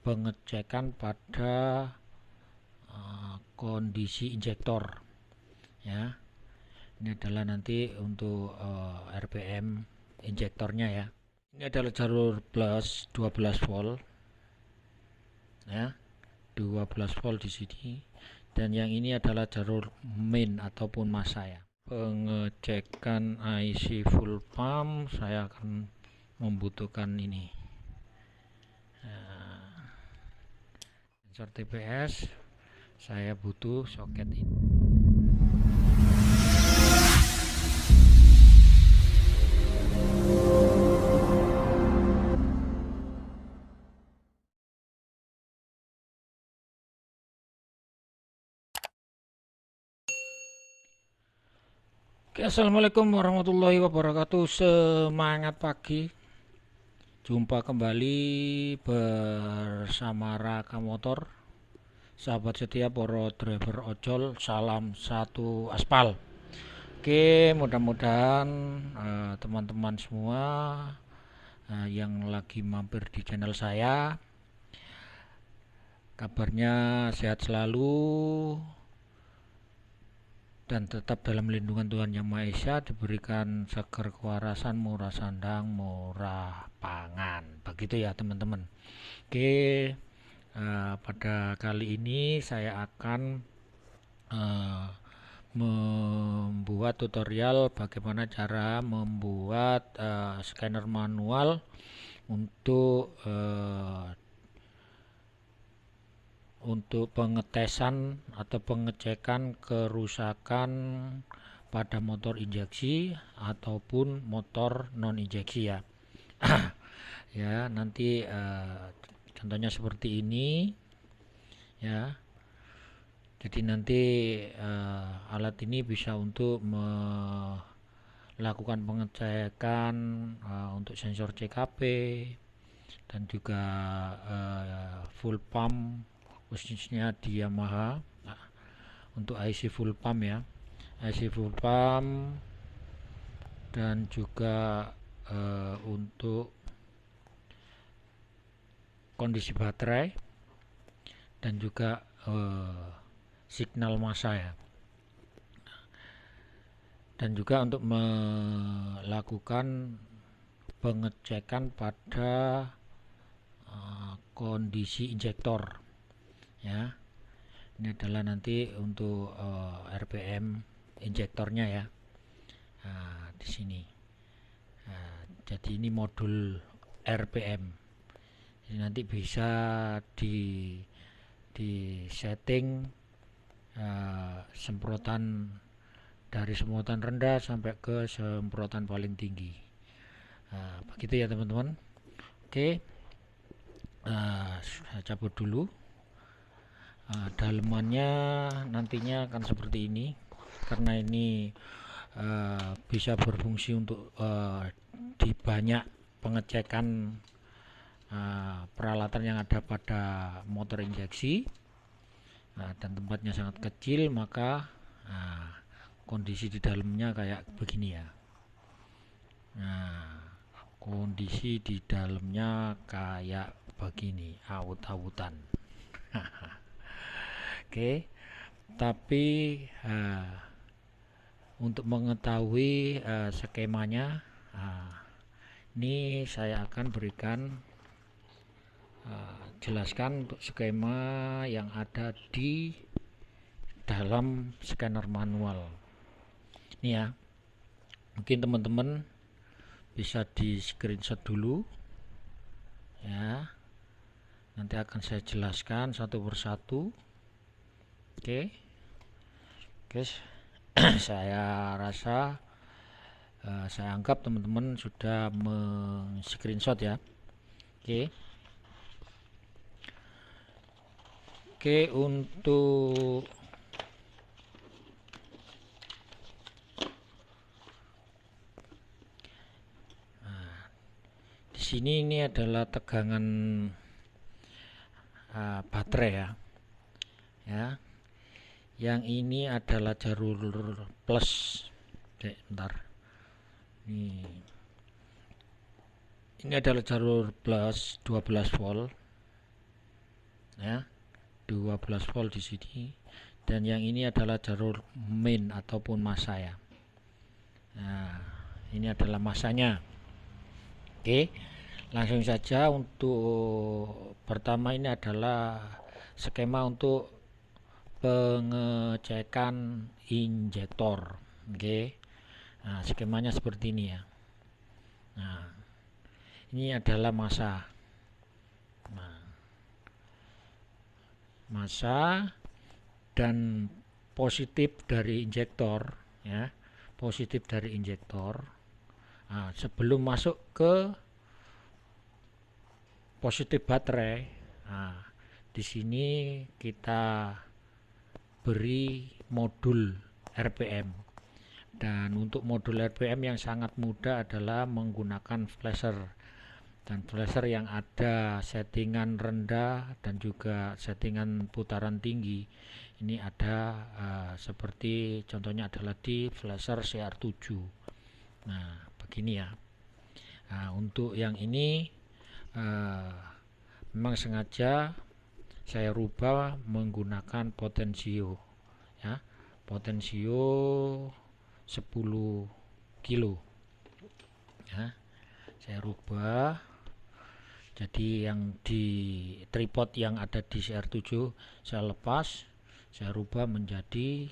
pengecekan pada kondisi injektor ya. Ini adalah nanti untuk RPM injektornya ya. Ini adalah jalur plus 12 volt ya, 12 volt di sini, dan yang ini adalah jalur main ataupun massa ya. Pengecekan IC full pump saya akan membutuhkan ini sensor TPS. Saya butuh soket ini. Oke, assalamualaikum warahmatullahi wabarakatuh. Semangat pagi. Jumpa kembali bersama Raka Motor. Sahabat setia para driver ojol, salam satu aspal. Oke, mudah-mudahan teman-teman semua yang lagi mampir di channel saya, kabarnya sehat selalu dan tetap dalam lindungan Tuhan Yang Maha Esa, diberikan seger kewarasan, murah sandang, murah pangan. Begitu ya teman-teman. Oke, pada kali ini saya akan membuat tutorial bagaimana cara membuat scanner manual untuk pengetesan atau pengecekan kerusakan pada motor injeksi ataupun motor non injeksi ya. Ya, nanti contohnya seperti ini ya. Jadi nanti alat ini bisa untuk melakukan pengecekan untuk sensor CKP dan juga full pump, khususnya di Yamaha untuk IC full pump ya, IC full pump, dan juga untuk kondisi baterai dan juga signal massa ya, dan juga untuk melakukan pengecekan pada kondisi injektor ya. Ini adalah nanti untuk RPM injektornya ya. Di sini. Jadi ini modul RPM. Jadi nanti bisa di setting semprotan dari semprotan rendah sampai ke semprotan paling tinggi. Begitu ya teman-teman. Oke, saya cabut dulu. Dalemannya nantinya akan seperti ini, karena ini bisa berfungsi untuk di banyak pengecekan peralatan yang ada pada motor injeksi, dan tempatnya sangat kecil, maka kondisi di dalamnya kayak begini ya. Kondisi di dalamnya kayak begini, awut-awutan. Oke, tapi untuk mengetahui skemanya, ini saya akan berikan jelaskan untuk skema yang ada di dalam scanner manual ini ya. Mungkin teman-teman bisa di screenshot dulu ya, nanti akan saya jelaskan satu persatu. Oke, saya rasa saya anggap teman-teman sudah men-screenshot ya. Oke, untuk di sini ini adalah tegangan baterai ya. Yang ini adalah jalur plus. Bentar. Ini adalah jalur plus 12 volt. ya, 12 volt di sini, dan yang ini adalah jalur main ataupun massa ya. Nah, ini adalah massanya. Oke, langsung saja. Untuk pertama ini adalah skema untuk pengecekan injektor. Oke, nah skemanya seperti ini ya. Nah, ini adalah massa. Nah, massa dan positif dari injektor ya, positif dari injektor. Nah, sebelum masuk ke positif baterai, nah, di sini kita beri modul RPM, dan untuk modul RPM yang sangat mudah adalah menggunakan flasher, dan flasher yang ada settingan rendah dan juga settingan putaran tinggi. Ini ada seperti contohnya adalah di flasher CR7. Nah, begini ya. Nah, untuk yang ini memang sengaja saya rubah menggunakan potensio ya, potensio 10 kilo ya. Saya rubah jadi yang di tripod yang ada di CR7 saya lepas, saya rubah menjadi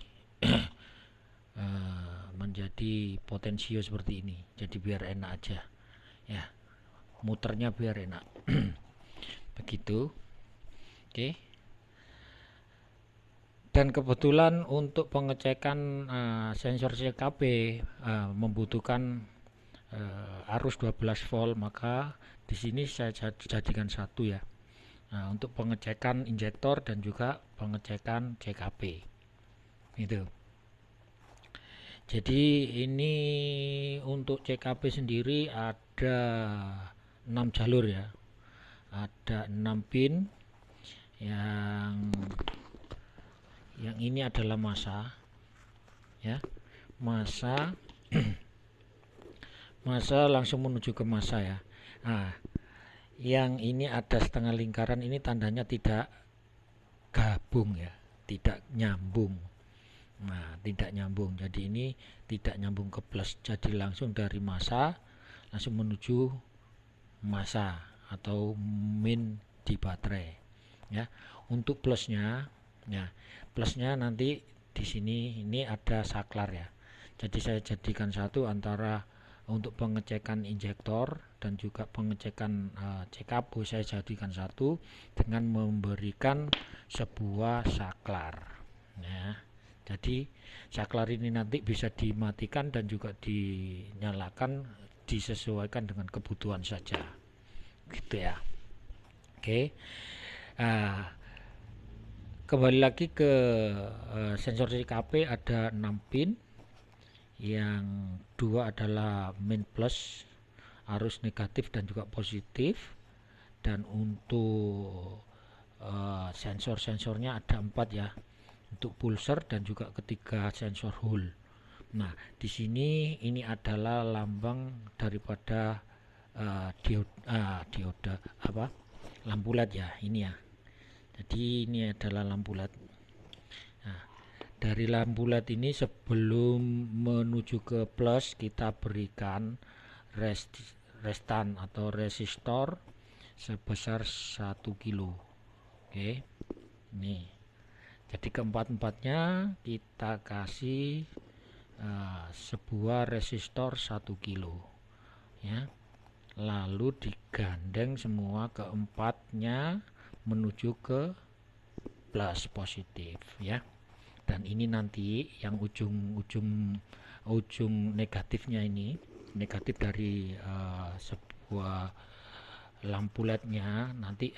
menjadi potensio seperti ini, jadi biar enak aja ya, muternya biar enak. Begitu. Oke. Dan kebetulan untuk pengecekan sensor CKP membutuhkan arus 12 volt, maka di sini saya jadikan satu ya. Nah, untuk pengecekan injektor dan juga pengecekan CKP. Itu. Jadi ini untuk CKP sendiri ada 6 jalur ya. Ada 6 pin. Yang ini adalah massa ya. Massa massa langsung menuju ke massa ya. Nah, yang ini ada setengah lingkaran, ini tandanya tidak gabung ya, tidak nyambung. Nah, tidak nyambung, jadi ini tidak nyambung ke plus, jadi langsung dari massa langsung menuju massa atau min di baterai ya. Untuk plusnya ya, plusnya nanti di sini ini ada saklar ya, jadi saya jadikan satu antara untuk pengecekan injektor dan juga pengecekan CKP, saya jadikan satu dengan memberikan sebuah saklar ya. Jadi saklar ini nanti bisa dimatikan dan juga dinyalakan, disesuaikan dengan kebutuhan saja gitu ya. Oke. Kembali lagi ke sensor CKP, ada 6 pin. Yang dua adalah main plus, arus negatif dan juga positif, dan untuk sensor-sensornya ada 4 ya, untuk pulser dan juga ketiga sensor hole. Nah, di sini ini adalah lambang daripada dioda apa? Lampu LED ya, ini ya. Jadi ini adalah lampu LED. Nah, dari lampu LED ini sebelum menuju ke plus kita berikan restan atau resistor sebesar 1 kilo. Oke. Nih. Jadi keempat-empatnya kita kasih sebuah resistor 1 kilo ya. Lalu digandeng semua keempatnya menuju ke plus positif ya. Dan ini nanti yang ujung negatifnya, ini negatif dari sebuah lampu LED-nya nanti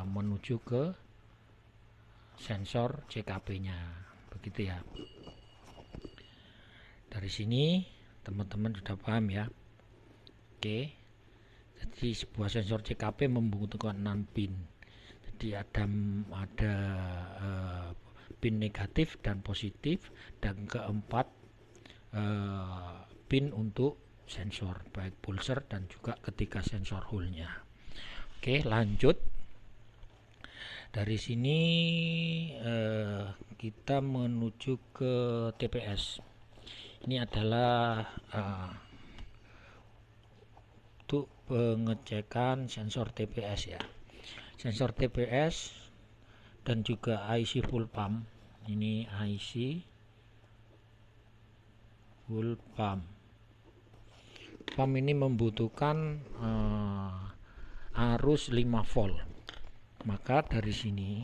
menuju ke sensor CKP-nya, begitu ya. Dari sini teman-teman sudah paham ya. Oke. Jadi sebuah sensor CKP membutuhkan 6 pin. Jadi ada pin negatif dan positif, dan keempat pin untuk sensor, baik pulser dan juga ketiga sensor hole-nya. Oke, lanjut. dari sini kita menuju ke TPS. Ini adalah untuk pengecekan sensor TPS ya. Sensor TPS dan juga IC full pump. Ini IC full pump. Pump ini membutuhkan arus 5 volt. Maka dari sini,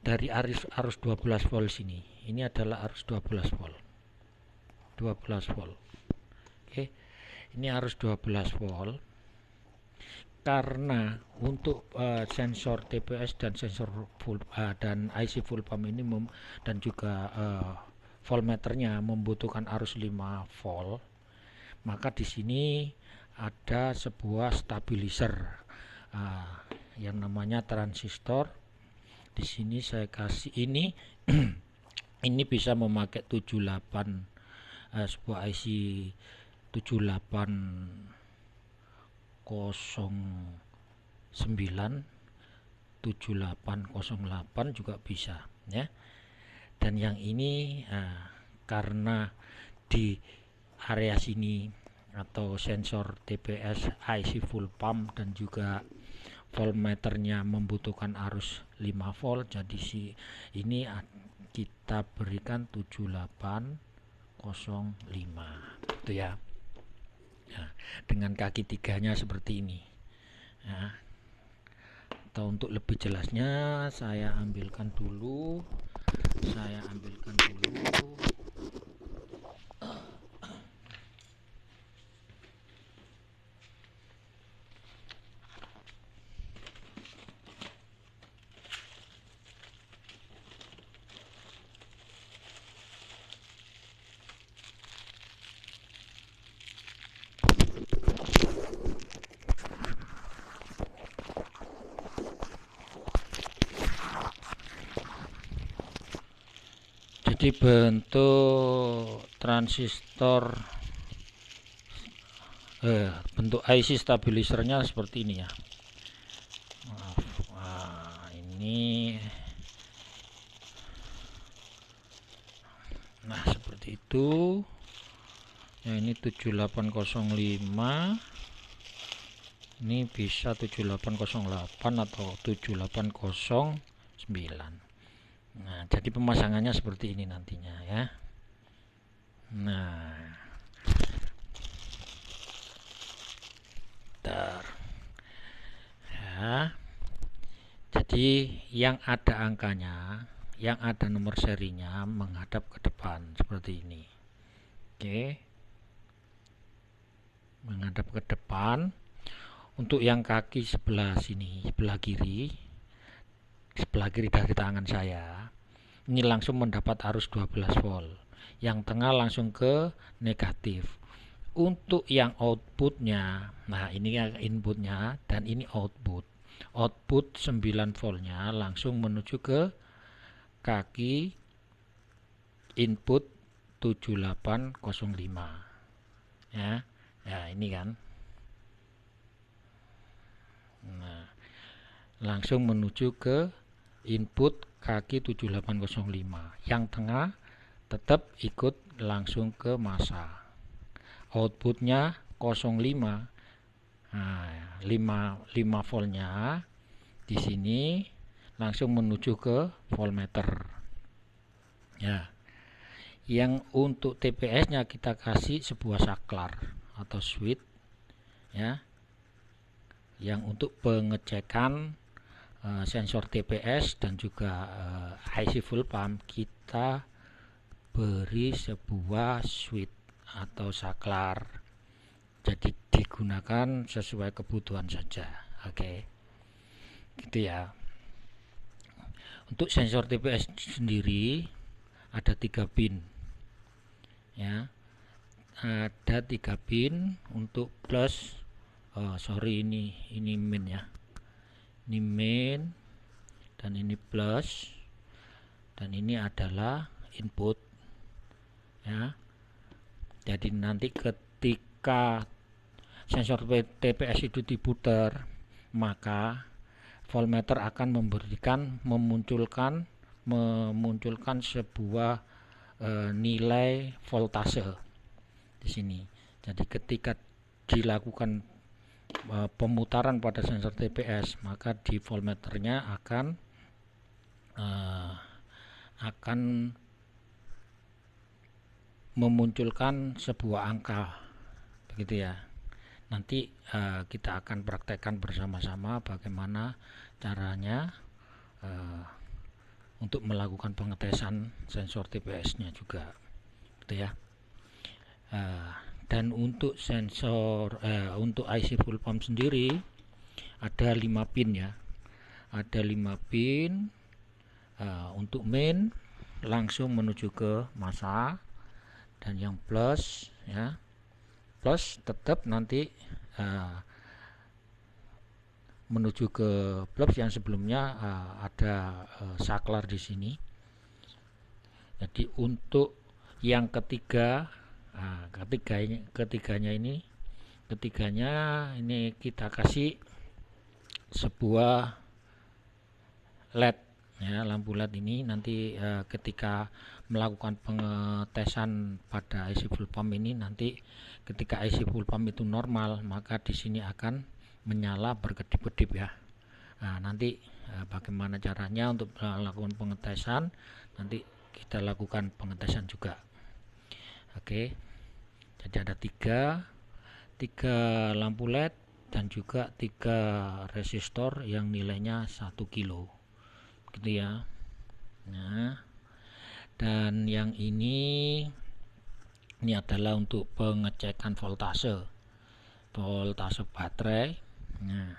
dari arus 12 volt sini, ini adalah arus 12 volt. 12 volt. Oke. Ini arus 12 volt. Karena untuk sensor TPS dan sensor full dan IC full pump ini dan juga voltmeternya membutuhkan arus 5 volt, maka di sini ada sebuah stabilizer yang namanya transistor. Di sini saya kasih ini ini bisa memakai 78 sebuah IC 7809 7808 juga bisa ya. Dan yang ini karena di area sini atau sensor TPS IC full pump dan juga voltmeternya membutuhkan arus 5 volt, jadi ini kita berikan 7805 itu ya. Nah, dengan kaki tiganya seperti ini ya. Atau untuk lebih jelasnya saya ambilkan dulu. Jadi bentuk transistor bentuk IC stabilizernya seperti ini ya. Maaf. Ini nah seperti itu ya. Ini 7805, ini bisa 7808 atau 7809. Nah, jadi pemasangannya seperti ini nantinya ya. Nah, ya. Jadi yang ada angkanya, yang ada nomor serinya menghadap ke depan seperti ini. Oke. Menghadap ke depan. Untuk yang kaki sebelah sini, sebelah kiri dari tangan saya, ini langsung mendapat arus 12 volt. Yang tengah langsung ke negatif. Untuk yang outputnya, nah ini yang inputnya dan ini output 9 voltnya langsung menuju ke kaki input 7805 ya. Ya ini kan, nah langsung menuju ke input kaki 7805. Yang tengah tetap ikut langsung ke massa. Outputnya 05. Nah, 5 voltnya di sini langsung menuju ke voltmeter. Ya. Yang untuk TPS-nya kita kasih sebuah saklar atau switch ya. Yang untuk pengecekan sensor TPS dan juga IC full pump kita beri sebuah switch atau saklar. Jadi digunakan sesuai kebutuhan saja. Oke. Gitu ya. Untuk sensor TPS sendiri ada 3 pin. Ya. Ada 3 pin untuk plus ini min ya. Ini min dan ini plus dan ini adalah input ya. Jadi nanti ketika sensor TPS itu diputar, maka voltmeter akan memunculkan sebuah nilai voltase di sini. Jadi ketika dilakukan pemutaran pada sensor TPS, maka di voltmeternya akan memunculkan sebuah angka, begitu ya. Nanti kita akan praktekkan bersama-sama bagaimana caranya untuk melakukan pengetesan sensor TPS-nya juga, gitu ya. Dan untuk untuk IC full pump sendiri ada 5 pin ya. Ada 5 pin. Untuk main langsung menuju ke massa, dan yang plus ya, plus tetap nanti menuju ke plus yang sebelumnya ada saklar di sini. Jadi untuk yang ketiganya ini kita kasih sebuah LED ya, lampu LED ini nanti ketika melakukan pengetesan pada IC full pump ini, nanti ketika IC full pump itu normal, maka di sini akan menyala berkedip-kedip ya. Nah, nanti bagaimana caranya untuk melakukan pengetesan, nanti kita lakukan pengetesan juga. Oke, jadi ada tiga lampu LED dan juga 3 resistor yang nilainya 1 kilo, gitu ya. Nah, dan yang ini adalah untuk pengecekan voltase baterai, nah,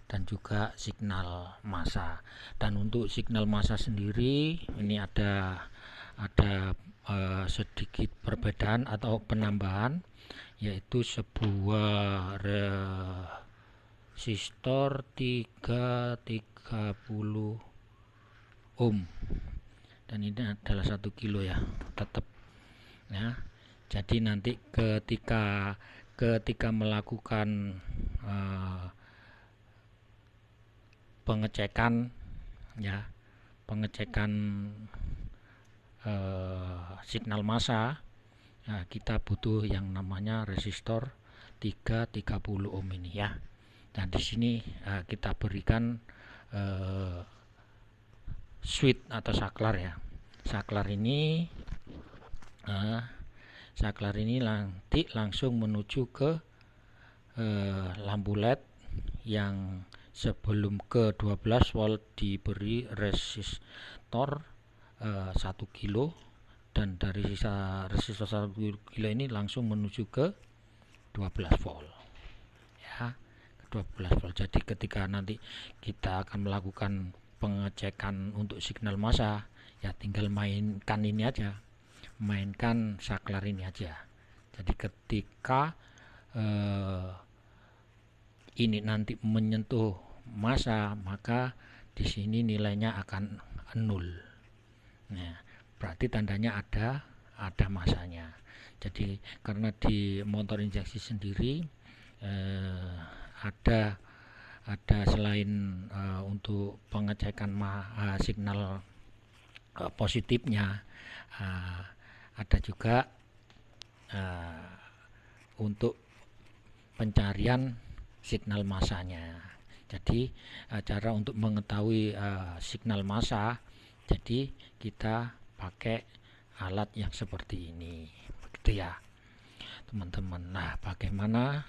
dan juga signal massa. Dan untuk signal massa sendiri ini ada sedikit perbedaan atau penambahan, yaitu sebuah resistor 330 ohm, dan ini adalah 1 kilo ya, tetap ya. Jadi nanti ketika melakukan pengecekan signal massa, nah, kita butuh yang namanya resistor 330 ohm ini ya. Dan di sini kita berikan switch atau saklar ya. Saklar ini nanti langsung menuju ke lampu LED yang sebelum ke 12 volt diberi resistor 1 kilo, dan dari sisa resistor 1 kilo ini langsung menuju ke 12 volt ya, ke 12 volt. Jadi ketika nanti kita akan melakukan pengecekan untuk signal massa, ya tinggal mainkan saklar ini aja. Jadi ketika ini nanti menyentuh massa, maka di sini nilainya akan 0. Nah, berarti tandanya ada massanya. Jadi karena di motor injeksi sendiri ada selain untuk pengecekan signal positifnya, ada juga untuk pencarian signal massanya. Jadi cara untuk mengetahui signal massa, jadi kita pakai alat yang seperti ini, begitu ya teman-teman. Nah, bagaimana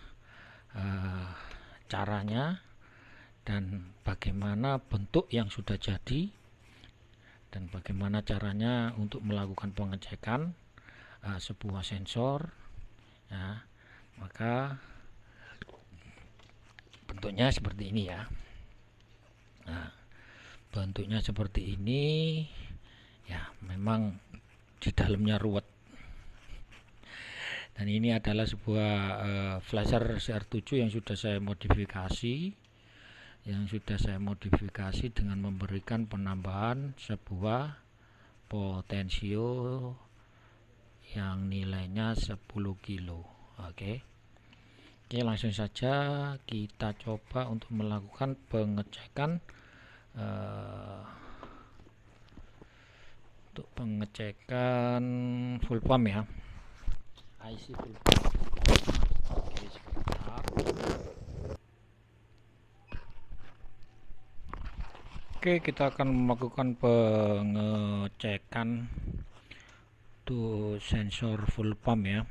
caranya dan bagaimana bentuk yang sudah jadi, dan bagaimana caranya untuk melakukan pengecekan sebuah sensor ya, maka bentuknya seperti ini ya. Nah, bentuknya seperti ini ya, memang di dalamnya ruwet. Dan ini adalah sebuah flasher CR7 yang sudah saya modifikasi dengan memberikan penambahan sebuah potensio yang nilainya 10 kilo. Oke. Oke, langsung saja kita coba untuk melakukan pengecekan untuk pengecekan full pump ya, IC full pump. Oke, sebentar. Oke, kita akan melakukan pengecekan tuh sensor full pump ya.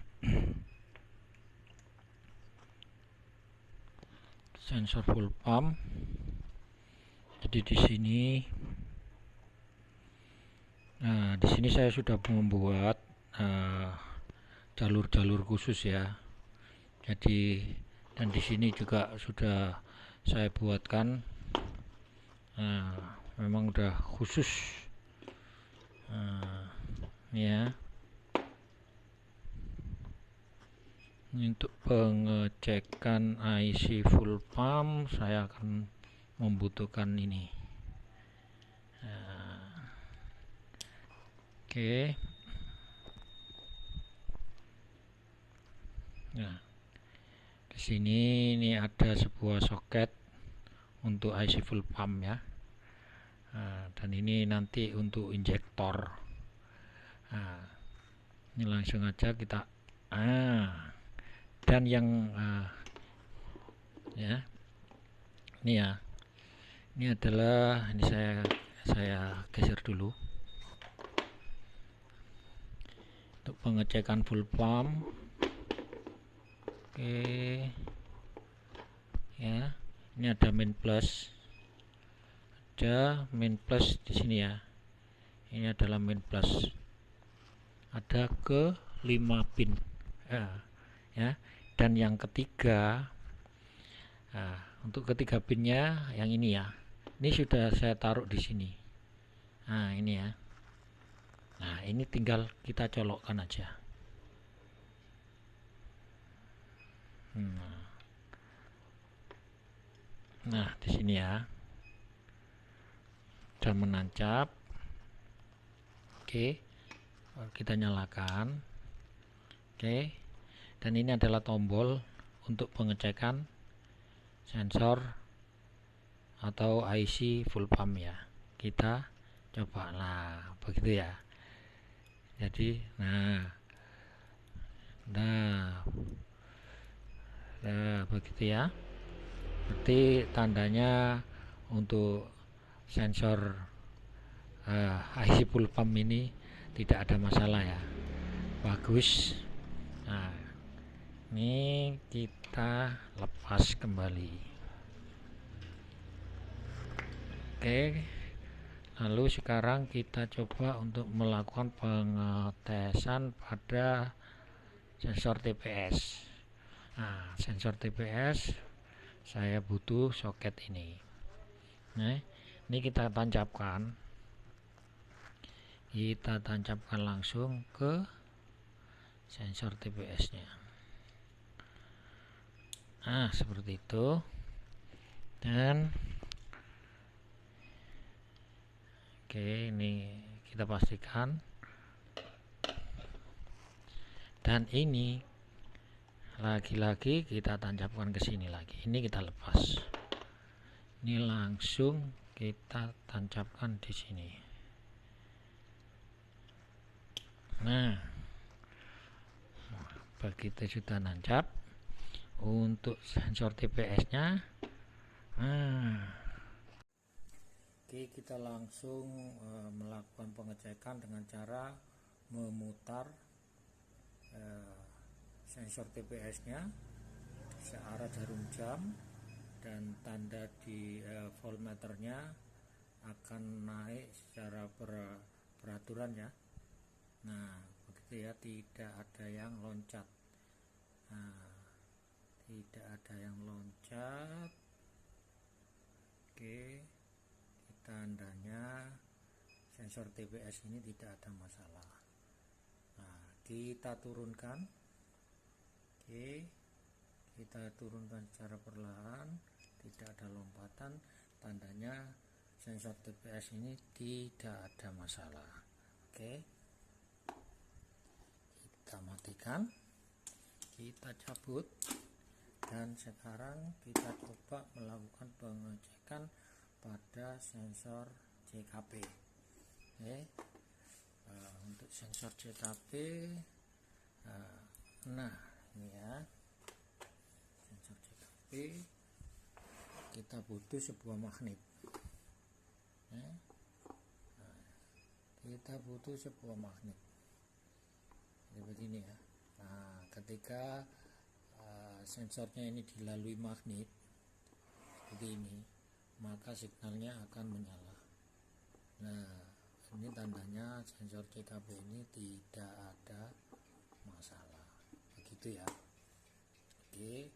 Sensor full pump. Jadi di sini, nah di sini saya sudah membuat jalur-jalur khusus ya. Jadi dan di sini juga sudah saya buatkan, memang udah khusus ya. Untuk pengecekan IC full pump saya akan membutuhkan ini. Oke. Nah, di sini ini ada sebuah soket untuk IC full pump ya. Dan ini nanti untuk injektor. Ini langsung aja kita dan yang ya ini ya, ini adalah, ini saya geser dulu untuk pengecekan full pump. Oke ya, ini ada main plus, di sini ya. Ini adalah main plus, ada ke 5 pin ya. Dan yang ketiga, untuk ketiga pinnya yang ini ya, ini sudah saya taruh di sini. Nah ini ya, nah ini tinggal kita colokkan aja. Nah di sini ya, sudah menancap. Oke, kita nyalakan. Oke, dan ini adalah tombol untuk pengecekan sensor atau IC full pump ya. Kita coba, nah begitu ya. Jadi nah begitu ya. Berarti tandanya untuk sensor IC full pump ini tidak ada masalah ya, bagus. Nah ini kita lepas kembali. Oke, lalu sekarang kita coba untuk melakukan pengetesan pada sensor TPS. Nah sensor TPS saya butuh soket ini. Nah ini kita tancapkan langsung ke sensor TPS nya. Nah seperti itu. Dan oke, ini kita pastikan. Dan ini lagi-lagi kita tancapkan ke sini lagi. Ini kita lepas. Ini langsung kita tancapkan di sini. Nah, begitu sudah nancap untuk sensor TPS-nya. Oke, kita langsung melakukan pengecekan dengan cara memutar sensor TPS-nya searah jarum jam, dan tanda di voltmeternya akan naik secara peraturan ya. Nah begitu ya, tidak ada yang loncat. Nah tidak ada yang loncat. Oke, tandanya sensor TPS ini tidak ada masalah. Nah kita turunkan. Oke, kita turunkan secara perlahan, tidak ada lompatan, tandanya sensor TPS ini tidak ada masalah. Oke, kita matikan, kita cabut, Dan sekarang kita coba melakukan pengecekan pada sensor CKP. Untuk sensor CKP, nah ini ya, sensor CKP kita butuh sebuah magnet. Kita butuh sebuah magnet jadi begini ya. Nah, ketika sensornya ini dilalui magnet seperti ini, maka signalnya akan menyala. Nah, ini tandanya sensor CKP ini tidak ada masalah, begitu ya. Oke,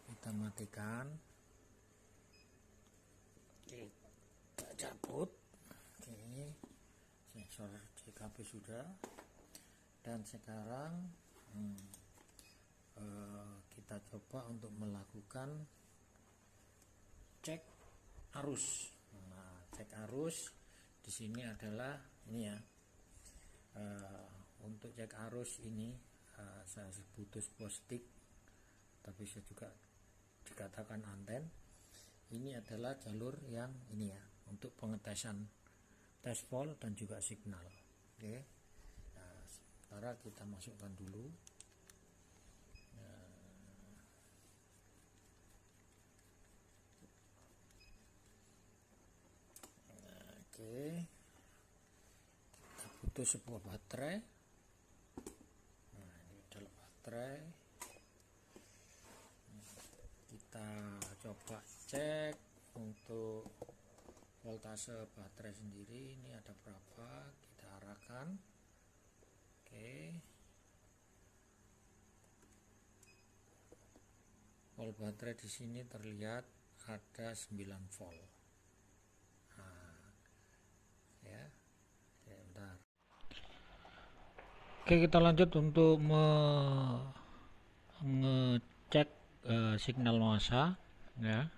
kita matikan, kita cabut. Oke, sensor CKP sudah. Dan sekarang kita coba untuk melakukan cek arus. Nah, cek arus di sini adalah ini ya. Untuk cek arus ini saya butuh sebuah stick, tapi saya juga dikatakan anten. Ini adalah jalur yang ini ya, untuk pengetesan tes volt dan juga signal. Oke. Nah, sekarang kita masukkan dulu. Oke, kita butuh sebuah baterai. Nah, ini adalah baterai. Kita coba cek untuk voltase baterai sendiri, ini ada berapa, kita arahkan. Oke, volt baterai di sini terlihat ada 9 volt. Bentar. Oke, kita lanjut untuk mengecek signal massa ya.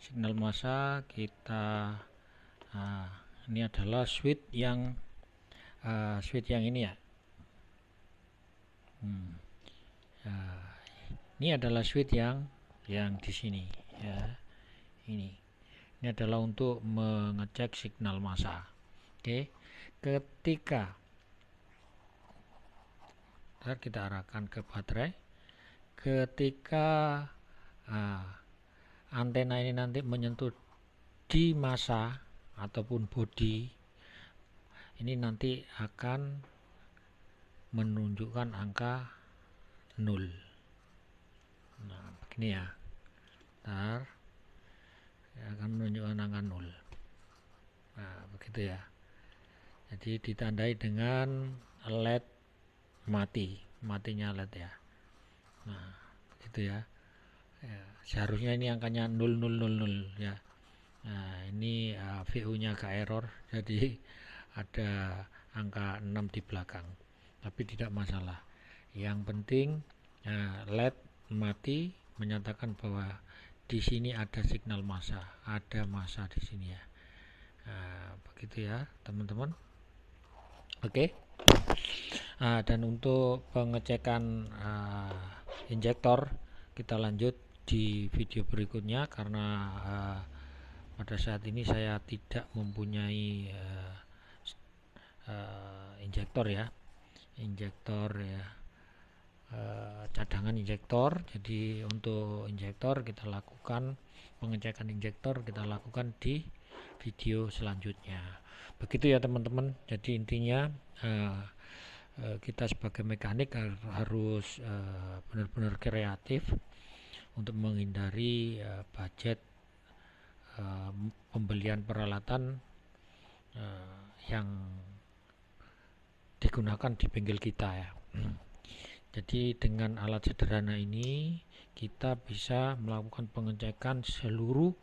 Signal massa kita, ini adalah switch yang ini ya. Ini adalah switch yang di sini ya. Ini adalah untuk mengecek signal massa. Oke, ketika kita arahkan ke baterai, ketika antena ini nanti menyentuh di massa ataupun bodi, ini nanti akan menunjukkan angka 0. Nah, begini ya. Akan menunjukkan angka 0. Nah, begitu ya. Jadi ditandai dengan LED matinya LED ya. Nah, itu ya. Seharusnya ini angkanya 0000 ya. Nah, ini VU-nya agak error, jadi ada angka 6 di belakang. Tapi tidak masalah. Yang penting LED mati menyatakan bahwa di sini ada signal massa, ada massa di sini ya. Nah, begitu ya, teman-teman. Oke. Dan untuk pengecekan injektor kita lanjut di video berikutnya, karena pada saat ini saya tidak mempunyai injektor ya, cadangan injektor. Jadi untuk injektor kita lakukan pengecekan injektor, kita lakukan di video selanjutnya. Begitu ya teman-teman. Jadi intinya kita sebagai mekanik harus benar-benar kreatif untuk menghindari budget pembelian peralatan yang digunakan di bengkel kita ya. Jadi dengan alat sederhana ini kita bisa melakukan pengecekan seluruh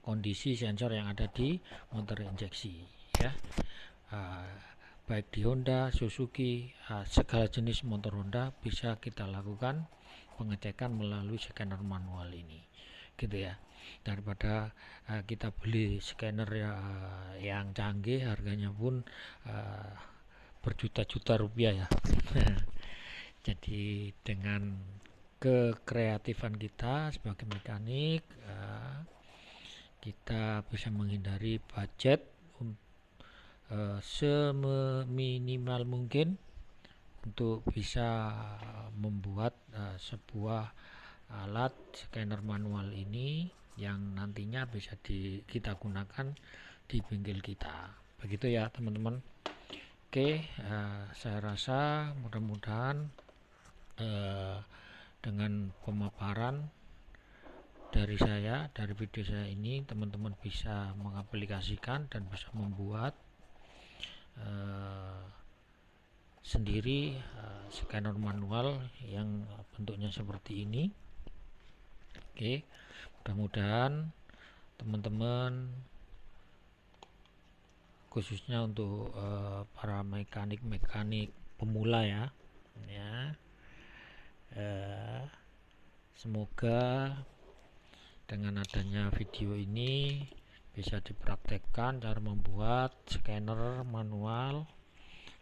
kondisi sensor yang ada di motor injeksi ya. Baik di Honda, Suzuki, segala jenis motor Honda bisa kita lakukan pengecekan melalui scanner manual ini, gitu ya. Daripada kita beli scanner yang canggih, harganya pun berjuta-juta rupiah ya. Jadi dengan kekreatifan kita sebagai mekanik, kita bisa menghindari budget seminimal mungkin untuk bisa membuat sebuah alat scanner manual ini yang nantinya bisa kita gunakan di bengkel kita. Begitu ya teman-teman. Oke, saya rasa mudah-mudahan dengan pemaparan dari video saya ini, teman-teman bisa mengaplikasikan dan bisa membuat sendiri scanner manual yang bentuknya seperti ini. Oke, mudah-mudahan teman-teman, khususnya untuk para mekanik pemula ya, semoga dengan adanya video ini bisa dipraktekkan cara membuat scanner manual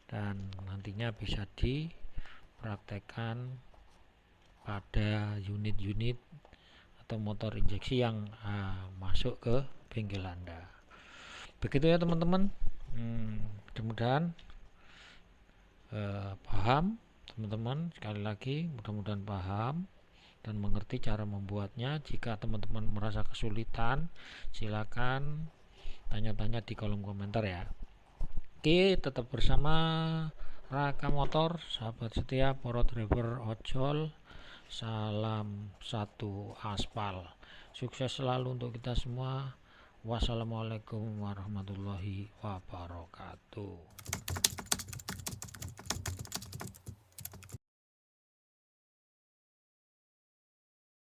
dan nantinya bisa dipraktekkan pada unit-unit atau motor injeksi yang masuk ke bengkel Anda. Begitu ya teman-teman. Mudah-mudahan paham teman-teman. Sekali lagi mudah-mudahan paham dan mengerti cara membuatnya. Jika teman-teman merasa kesulitan, silakan tanya-tanya di kolom komentar ya. Oke, tetap bersama Raka Motor, sahabat setia para driver ojol. Salam satu aspal. Sukses selalu untuk kita semua. Wassalamualaikum warahmatullahi wabarakatuh.